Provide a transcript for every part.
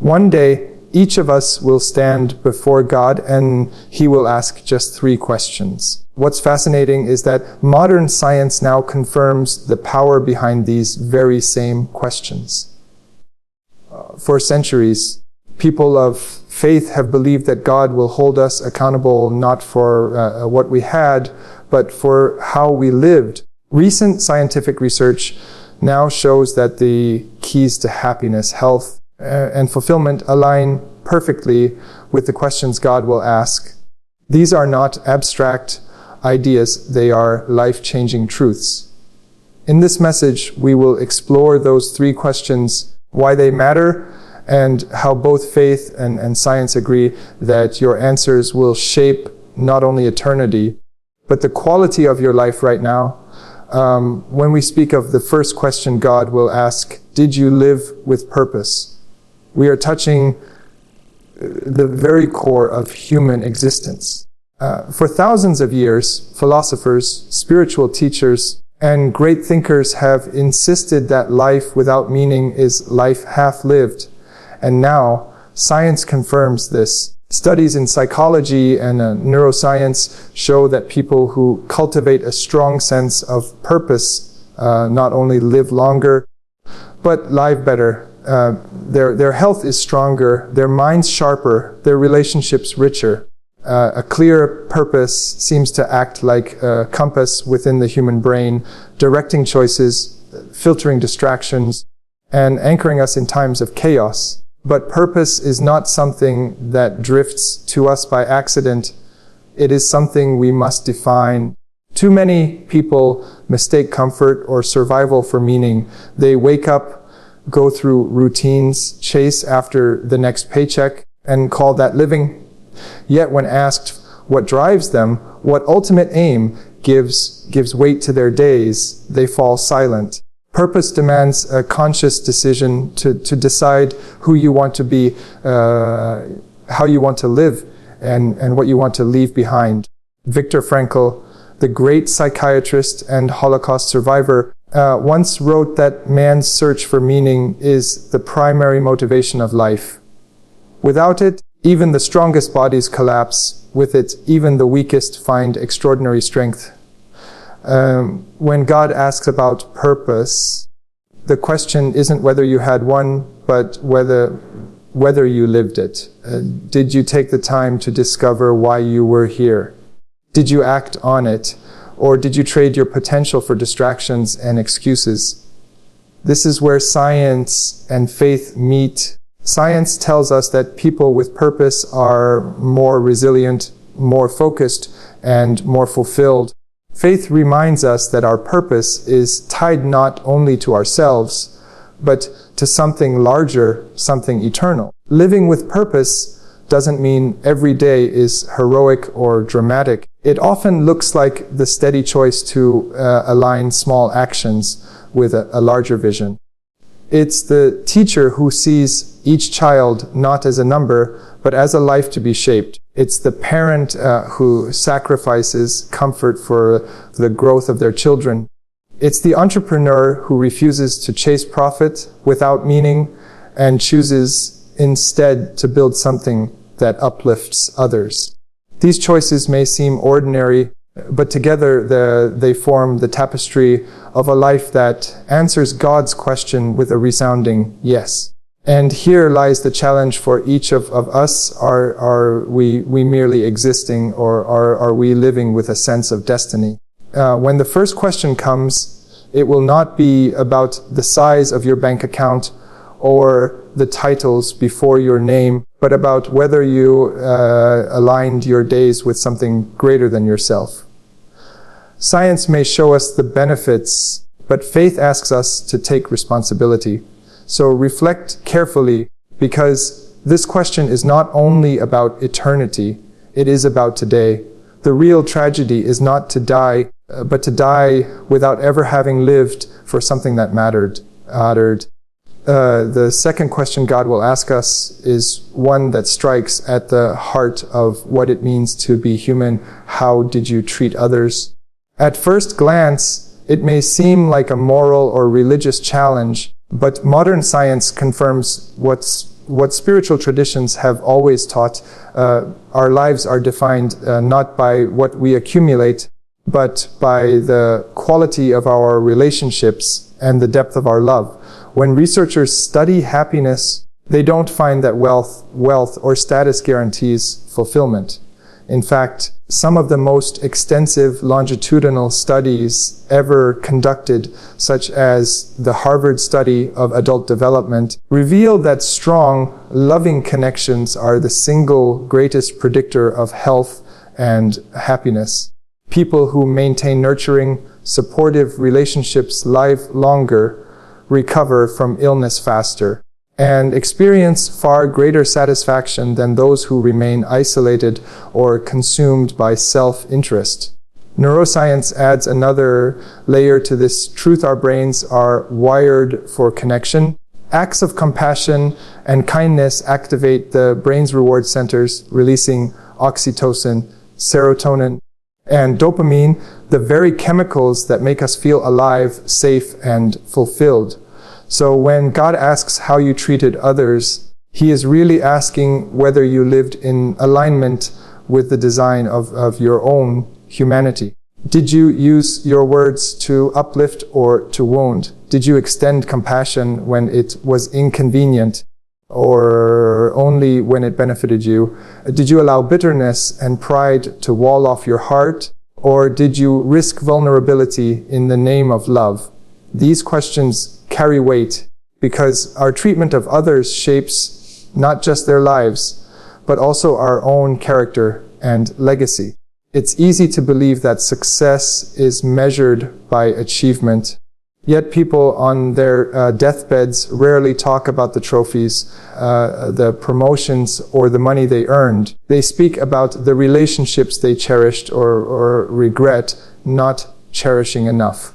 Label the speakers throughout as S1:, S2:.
S1: One day, each of us will stand before God and He will ask just 3 questions. What's fascinating is that modern science now confirms the power behind these very same questions. For centuries, people of faith have believed that God will hold us accountable not for what we had, but for how we lived. Recent scientific research now shows that the keys to happiness, health, and fulfillment align perfectly with the questions God will ask. These are not abstract ideas, they are life-changing truths. In this message, we will explore those 3 questions, why they matter, and how both faith and science agree that your answers will shape not only eternity, but the quality of your life right now. When we speak of the first question God will ask, did you live with purpose? We are touching the very core of human existence. For thousands of years, philosophers, spiritual teachers, and great thinkers have insisted that life without meaning is life half lived. And now, science confirms this. Studies in psychology and neuroscience show that people who cultivate a strong sense of purpose not only live longer, but live better. Their health is stronger, their minds sharper, their relationships richer. A clear purpose seems to act like a compass within the human brain, directing choices, filtering distractions, and anchoring us in times of chaos. But purpose is not something that drifts to us by accident. It is something we must define. Too many people mistake comfort or survival for meaning. They wake up, go through routines, chase after the next paycheck, and call that living. Yet when asked what drives them, what ultimate aim gives weight to their days, they fall silent. Purpose demands a conscious decision to decide who you want to be, how you want to live, and what you want to leave behind. Viktor Frankl, the great psychiatrist and Holocaust survivor, once wrote that man's search for meaning is the primary motivation of life. Without it, even the strongest bodies collapse. With it, even the weakest find extraordinary strength. When God asks about purpose, the question isn't whether you had one, but whether you lived it. Did you take the time to discover why you were here? Did you act on it? Or did you trade your potential for distractions and excuses? This is where science and faith meet. Science tells us that people with purpose are more resilient, more focused, and more fulfilled. Faith reminds us that our purpose is tied not only to ourselves, but to something larger, something eternal. Living with purpose doesn't mean every day is heroic or dramatic. It often looks like the steady choice to align small actions with a larger vision. It's the teacher who sees each child not as a number, but as a life to be shaped. It's the parent who sacrifices comfort for the growth of their children. It's the entrepreneur who refuses to chase profit without meaning and chooses instead to build something that uplifts others. These choices may seem ordinary, but together they form the tapestry of a life that answers God's question with a resounding yes. And here lies the challenge for each of us. Are we merely existing, or are we living with a sense of destiny? When the first question comes, it will not be about the size of your bank account or the titles before your name, but about whether you aligned your days with something greater than yourself. Science may show us the benefits, but faith asks us to take responsibility. So reflect carefully, because this question is not only about eternity, it is about today. The real tragedy is not to die, but to die without ever having lived for something that mattered. The second question God will ask us is one that strikes at the heart of what it means to be human. How did you treat others? At first glance, it may seem like a moral or religious challenge, but modern science confirms what's what spiritual traditions have always taught. Our lives are defined not by what we accumulate, but by the quality of our relationships and the depth of our love. When researchers study happiness, they don't find that wealth or status guarantees fulfillment. In fact, some of the most extensive longitudinal studies ever conducted, such as the Harvard study of adult development, reveal that strong, loving connections are the single greatest predictor of health and happiness. People who maintain nurturing, supportive relationships live longer, recover from illness faster, and experience far greater satisfaction than those who remain isolated or consumed by self-interest. Neuroscience adds another layer to this truth. Our brains are wired for connection. Acts of compassion and kindness activate the brain's reward centers, releasing oxytocin, serotonin, and dopamine, the very chemicals that make us feel alive, safe, and fulfilled. So when God asks how you treated others, He is really asking whether you lived in alignment with the design of your own humanity. Did you use your words to uplift or to wound? Did you extend compassion when it was inconvenient or only when it benefited you? Did you allow bitterness and pride to wall off your heart? Or did you risk vulnerability in the name of love? These questions carry weight because our treatment of others shapes not just their lives, but also our own character and legacy. It's easy to believe that success is measured by achievement. Yet people on their deathbeds rarely talk about the trophies, the promotions, or the money they earned. They speak about the relationships they cherished or regret not cherishing enough.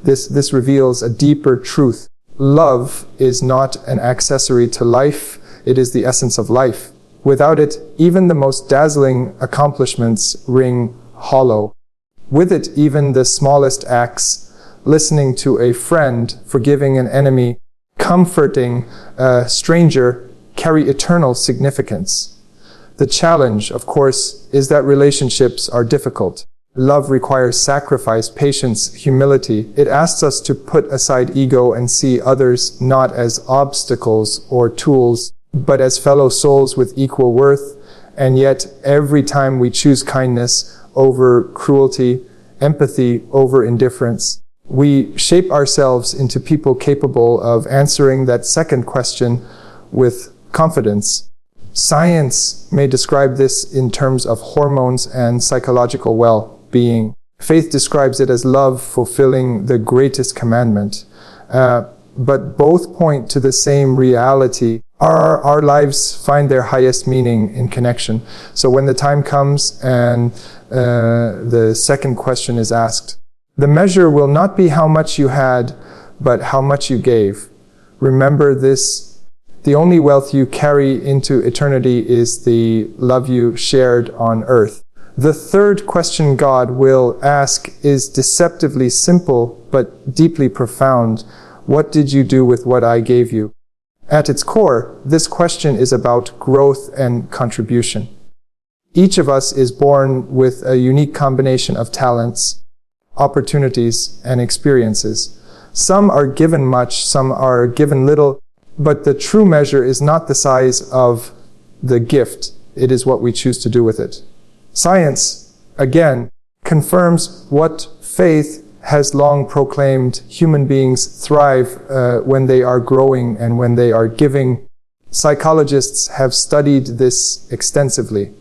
S1: This reveals a deeper truth. Love is not an accessory to life. It is the essence of life. Without it, even the most dazzling accomplishments ring hollow. With it, even the smallest acts, listening to a friend, forgiving an enemy, comforting a stranger, carry eternal significance. The challenge, of course, is that relationships are difficult. Love requires sacrifice, patience, humility. It asks us to put aside ego and see others not as obstacles or tools, but as fellow souls with equal worth. And yet, every time we choose kindness over cruelty, empathy over indifference, we shape ourselves into people capable of answering that second question with confidence. Science may describe this in terms of hormones and psychological well-being. Faith describes it as love fulfilling the greatest commandment. But both point to the same reality. Our lives find their highest meaning in connection. So when the time comes and the second question is asked, the measure will not be how much you had, but how much you gave. Remember this: the only wealth you carry into eternity is the love you shared on earth. The third question God will ask is deceptively simple, but deeply profound. What did you do with what I gave you? At its core, this question is about growth and contribution. Each of us is born with a unique combination of talents, opportunities, and experiences. Some are given much, some are given little, but the true measure is not the size of the gift, it is what we choose to do with it. Science, again, confirms what faith has long proclaimed: human beings thrive when they are growing and when they are giving. Psychologists have studied this extensively.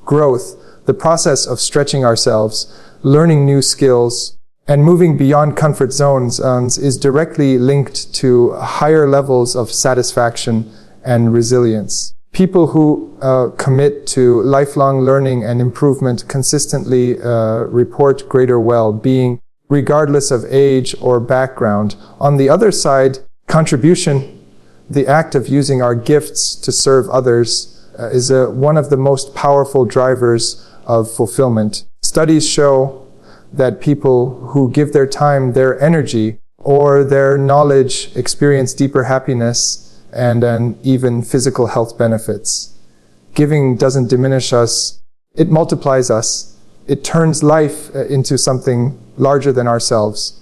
S1: Growth, the process of stretching ourselves, learning new skills, and moving beyond comfort zones, is directly linked to higher levels of satisfaction and resilience. People who commit to lifelong learning and improvement consistently report greater well-being, regardless of age or background. On the other side, contribution, the act of using our gifts to serve others, is one of the most powerful drivers of fulfillment. Studies show that people who give their time, their energy, or their knowledge experience deeper happiness and then even physical health benefits. Giving doesn't diminish us, it multiplies us. It turns life into something larger than ourselves.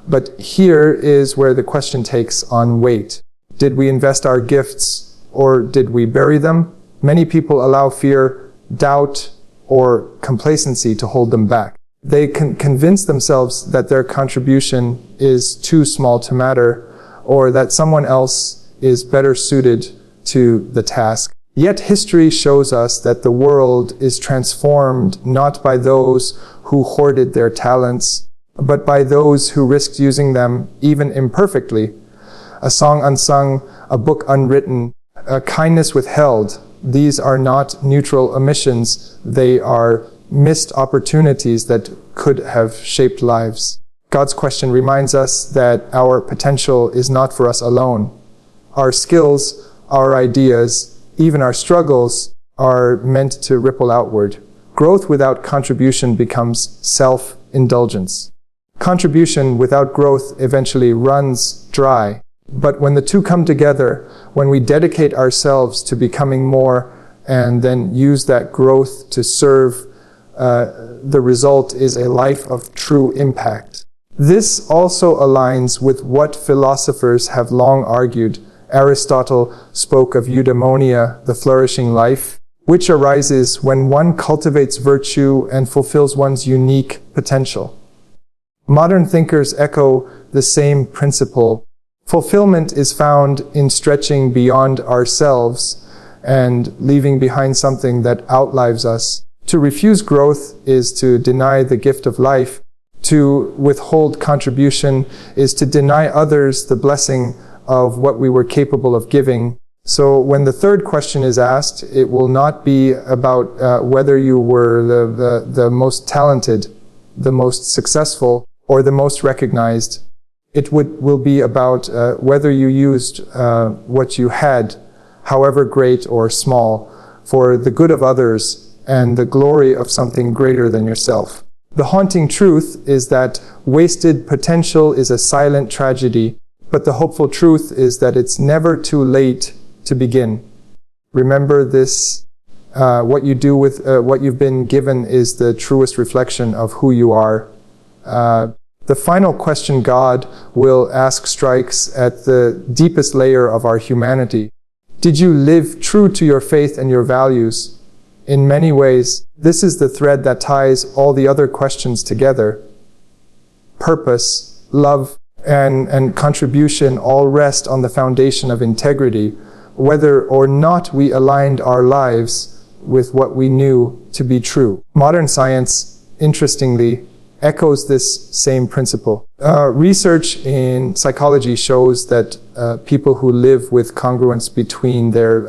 S1: But here is where the question takes on weight. Did we invest our gifts or did we bury them? Many people allow fear, doubt, or complacency to hold them back. They can convince themselves that their contribution is too small to matter, or that someone else is better suited to the task. Yet history shows us that the world is transformed not by those who hoarded their talents, but by those who risked using them even imperfectly. A song unsung, a book unwritten, a kindness withheld. These are not neutral omissions. They are missed opportunities that could have shaped lives. God's question reminds us that our potential is not for us alone. Our skills, our ideas, even our struggles are meant to ripple outward. Growth without contribution becomes self-indulgence. Contribution without growth eventually runs dry. But when the two come together, when we dedicate ourselves to becoming more and then use that growth to serve, the result is a life of true impact. This also aligns with what philosophers have long argued. Aristotle spoke of eudaimonia, the flourishing life, which arises when one cultivates virtue and fulfills one's unique potential. Modern thinkers echo the same principle. Fulfillment is found in stretching beyond ourselves and leaving behind something that outlives us. To refuse growth is to deny the gift of life. To withhold contribution is to deny others the blessing of what we were capable of giving. So when the third question is asked, it will not be about whether you were the most talented, the most successful, or the most recognized. It will be about whether you used what you had, however great or small, for the good of others and the glory of something greater than yourself. The haunting truth is that wasted potential is a silent tragedy, but the hopeful truth is that it's never too late to begin. Remember this, what you do with what you've been given is the truest reflection of who you are. The final question God will ask strikes at the deepest layer of our humanity. Did you live true to your faith and your values? In many ways, this is the thread that ties all the other questions together. Purpose, love, and contribution all rest on the foundation of integrity, whether or not we aligned our lives with what we knew to be true. Modern science, interestingly, echoes this same principle. Research in psychology shows that people who live with congruence between their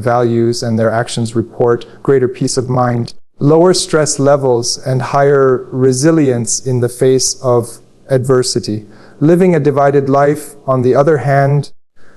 S1: values and their actions report greater peace of mind, lower stress levels, and higher resilience in the face of adversity. Living a divided life, on the other hand,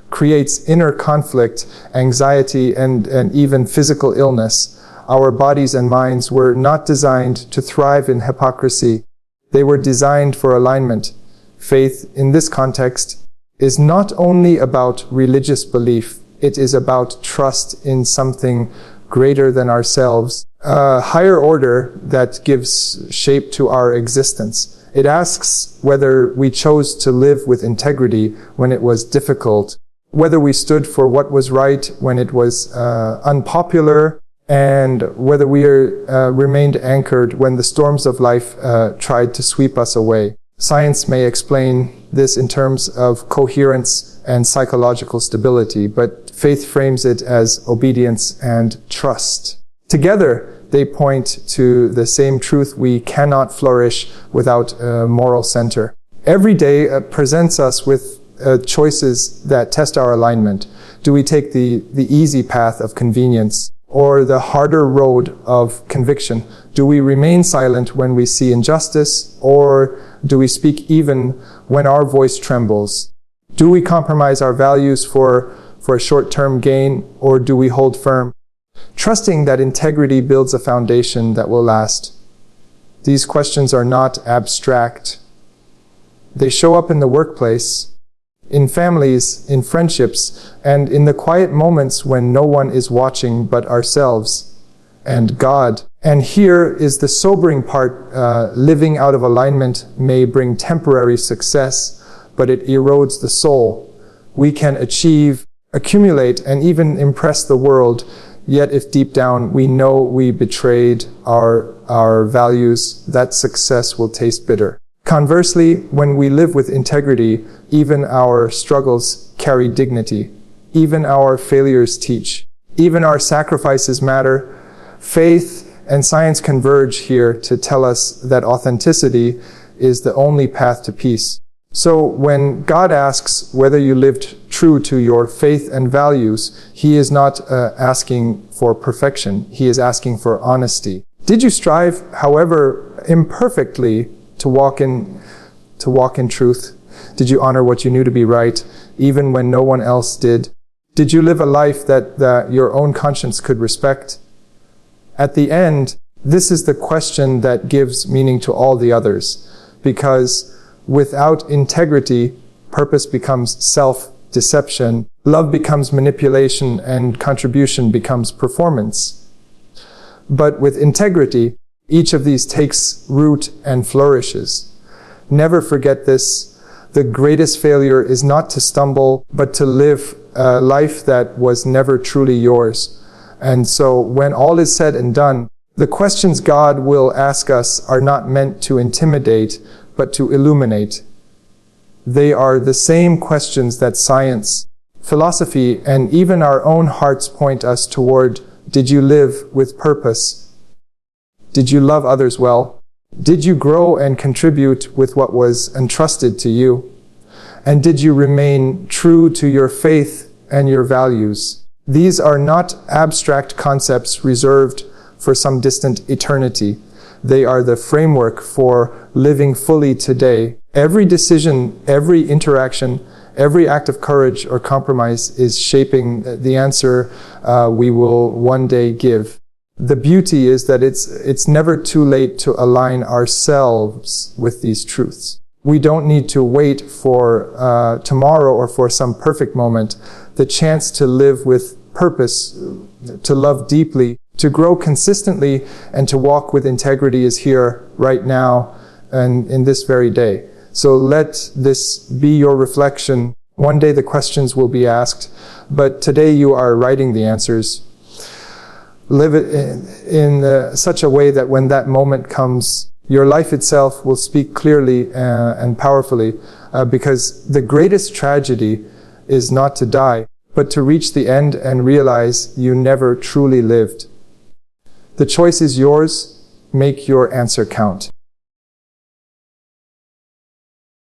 S1: creates inner conflict, anxiety, and even physical illness. Our bodies and minds were not designed to thrive in hypocrisy. They were designed for alignment. Faith, in this context, is not only about religious belief. It is about trust in something greater than ourselves, a higher order that gives shape to our existence. It asks whether we chose to live with integrity when it was difficult, whether we stood for what was right when it was unpopular, and whether we remained anchored when the storms of life tried to sweep us away. Science may explain this in terms of coherence and psychological stability, but faith frames it as obedience and trust. Together, they point to the same truth: we cannot flourish without a moral center. Every day presents us with choices that test our alignment. Do we take the easy path of convenience or the harder road of conviction? Do we remain silent when we see injustice, or do we speak even when our voice trembles? Do we compromise our values for a short-term gain, or do we hold firm, trusting that integrity builds a foundation that will last? These questions are not abstract. They show up in the workplace, in families, in friendships, and in the quiet moments when no one is watching but ourselves and God. And here is the sobering part. Living out of alignment may bring temporary success, but it erodes the soul. We can achieve, accumulate, and even impress the world, yet if deep down we know we betrayed our values, that success will taste bitter. Conversely, when we live with integrity, even our struggles carry dignity. Even our failures teach. Even our sacrifices matter. Faith and science converge here to tell us that authenticity is the only path to peace. So when God asks whether you lived true to your faith and values, He is not asking for perfection. He is asking for honesty. Did you strive, however imperfectly, to walk in truth? Did you honor what you knew to be right, even when no one else did? Did you live a life that your own conscience could respect? At the end, this is the question that gives meaning to all the others, because without integrity, purpose becomes self-deception, love becomes manipulation, and contribution becomes performance. But with integrity, each of these takes root and flourishes. Never forget this. The greatest failure is not to stumble, but to live a life that was never truly yours. And so when all is said and done, the questions God will ask us are not meant to intimidate, but to illuminate. They are the same questions that science, philosophy, and even our own hearts point us toward. Did you live with purpose? Did you love others well? Did you grow and contribute with what was entrusted to you? And did you remain true to your faith and your values? These are not abstract concepts reserved for some distant eternity. They are the framework for living fully today. Every decision, every interaction, every act of courage or compromise is shaping the answer we will one day give. The beauty is that it's never too late to align ourselves with these truths. We don't need to wait for tomorrow or for some perfect moment. The chance to live with purpose, to love deeply, to grow consistently, and to walk with integrity is here right now and in this very day. So let this be your reflection. One day the questions will be asked, but today you are writing the answers. Live it in such a way that when that moment comes, your life itself will speak clearly and powerfully, because the greatest tragedy is not to die, but to reach the end and realize you never truly lived. The choice is yours. Make your answer count.